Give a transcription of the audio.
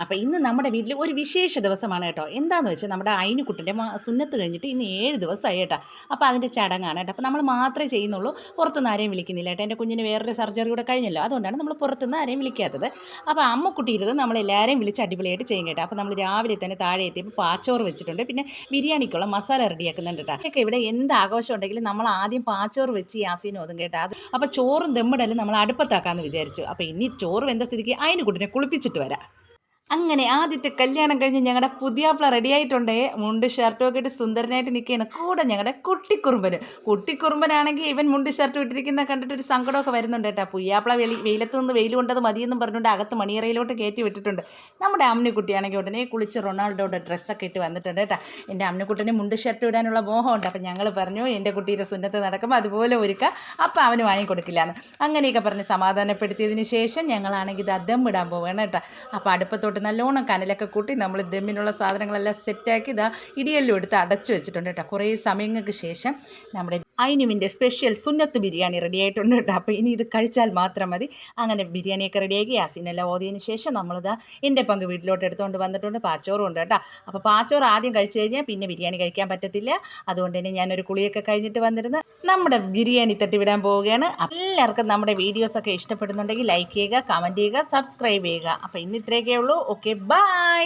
അപ്പോൾ ഇന്ന് നമ്മുടെ വീട്ടിൽ ഒരു വിശേഷ ദിവസമാണ് കേട്ടോ. എന്താണെന്ന് വെച്ചാൽ നമ്മുടെ അയിനുക്കുട്ടൻ്റെ സുന്നത്ത് കഴിഞ്ഞിട്ട് ഇന്ന് 7 ദിവസമായി കേട്ടോ. അപ്പോൾ അതിൻ്റെ ചടങ്ങാണ് കേട്ടോ. അപ്പോൾ നമ്മൾ മാത്രമേ ചെയ്യുന്നുള്ളൂ, പുറത്തുനിന്ന് ആരെയും വിളിക്കുന്നില്ല കേട്ടോ. എൻ്റെ കുഞ്ഞിന് വേറൊരു സർജറി കൂടെ കഴിഞ്ഞല്ലോ, അതുകൊണ്ടാണ് നമ്മൾ പുറത്തുനിന്ന് ആരെയും വിളിക്കാത്തത്. അപ്പോൾ അമ്മക്കുട്ടി ഇരുന്ന് നമ്മളെല്ലാവരെയും വിളിച്ച് അടിപൊളിയായിട്ട് ചെയ്യും കേട്ടോ. അപ്പോൾ നമ്മൾ രാവിലെ തന്നെ താഴെ എത്തിയപ്പോൾ പാച്ചോറ് വെച്ചിട്ടുണ്ട്, പിന്നെ ബിരിയാണിക്കുള്ള മസാല റെഡിയാക്കുന്നുണ്ട് കേട്ടോ. ഒക്കെ ഇവിടെ എന്ത് ആഘോഷം ഉണ്ടെങ്കിലും നമ്മൾ ആദ്യം പാച്ചോറ് വെച്ച് യാസീനും ഒതും കേട്ടോ. അപ്പോൾ ചോറും ദമ്മിടലും നമ്മൾ അടുപ്പത്താക്കാമെന്ന് വിചാരിച്ചു. അപ്പോൾ ഇനി ചോറ് വെന്ത സ്ഥിതിക്ക് അയിനുക്കുട്ടിനെ കുളിപ്പിച്ചിട്ട് വരാം. അങ്ങനെ ആദ്യത്തെ കല്യാണം കഴിഞ്ഞ് ഞങ്ങളുടെ പുതിയാപ്ല റെഡി ആയിട്ടുണ്ടേ. മുണ്ട് ഷർട്ടും ഒക്കെ ഇട്ട് സുന്ദരനായിട്ട് നിൽക്കുകയാണ്. കൂടെ ഞങ്ങളുടെ കുട്ടിക്കുറുമ്പനാണെങ്കിൽ ഇവൻ മുണ്ട് ഷർട്ടും ഇട്ടിരിക്കുന്ന കണ്ടിട്ട് ഒരു സങ്കടമൊക്കെ വരുന്നുണ്ട് കേട്ടോ. പുയ്യാപ്ല വെയിലത്ത് നിന്ന് വെയിൽ കൊണ്ടത് മതിയെന്നും പറഞ്ഞുകൊണ്ട് അകത്ത് മണിയറയിലോട്ട് കയറ്റി വിട്ടിട്ടുണ്ട്. നമ്മുടെ അമ്മിക്കുട്ടിയാണെങ്കിൽ ഉടനെ കുളിച്ച് റൊണാൾഡോയുടെ ഡ്രസ്സൊക്കെ ഇട്ട് വന്നിട്ടുണ്ട് കേട്ടോ. എൻ്റെ അമ്മിക്കുട്ടന് മുണ്ട് ഷർട്ട് ഇടാനുള്ള മോഹമുണ്ട്. അപ്പം ഞങ്ങൾ പറഞ്ഞു എൻ്റെ കുട്ടിയുടെ സുന്നത്ത് നടക്കുമ്പോൾ അതുപോലെ ഒരുക്കുക, അപ്പം അവന് വാങ്ങിക്കൊടുക്കില്ലാന്ന്. അങ്ങനെയൊക്കെ പറഞ്ഞ് സമാധാനപ്പെടുത്തിയതിന് ശേഷം ഞങ്ങളാണെങ്കിൽ ഇത് ദം ഇടാൻ പോവുകയാണ് കേട്ടോ. അപ്പോൾ അടുപ്പത്തോട്ട് നല്ലോണം കനലൊക്കെ കൂട്ടി നമ്മൾ ദമ്മിനുള്ള സാധനങ്ങളെല്ലാം സെറ്റാക്കി ഇതാ ഇടിയെല്ലാം എടുത്ത് അടച്ചു വെച്ചിട്ടുണ്ട് കേട്ടോ. കുറേ സമയങ്ങൾക്ക് ശേഷം നമ്മുടെ അയിനുവിൻ്റെ സ്പെഷ്യൽ സുന്നത്ത് ബിരിയാണി റെഡി ആയിട്ടുണ്ട് കേട്ടോ. അപ്പോൾ ഇനി ഇത് കഴിച്ചാൽ മാത്രം മതി. അങ്ങനെ ബിരിയാണിയൊക്കെ റെഡിയാക്കി യാസീനെല്ലാം ഓതിയതിന് ശേഷം നമ്മളിതാ എൻ്റെ പങ്ക് വീട്ടിലോട്ട് എടുത്തുകൊണ്ട് വന്നിട്ടുണ്ട്. പാച്ചോറും ഉണ്ട് കേട്ടോ. അപ്പോൾ പാച്ചോറ് ആദ്യം കഴിച്ചു കഴിഞ്ഞാൽ പിന്നെ ബിരിയാണി കഴിക്കാൻ പറ്റത്തില്ല. അതുകൊണ്ട് തന്നെ ഞാനൊരു കുളിയൊക്കെ കഴിഞ്ഞിട്ട് വന്നിരുന്ന് നമ്മുടെ ബിരിയാണി തട്ടിവിടാൻ പോവുകയാണ്. എല്ലാവർക്കും നമ്മുടെ വീഡിയോസൊക്കെ ഇഷ്ടപ്പെടുന്നുണ്ടെങ്കിൽ ലൈക്ക് ചെയ്യുക, കമൻറ്റ് ചെയ്യുക, സബ്സ്ക്രൈബ് ചെയ്യുക. അപ്പോൾ ഇന്ന് ഇത്രയൊക്കെ ഉള്ളൂ. Okay, by.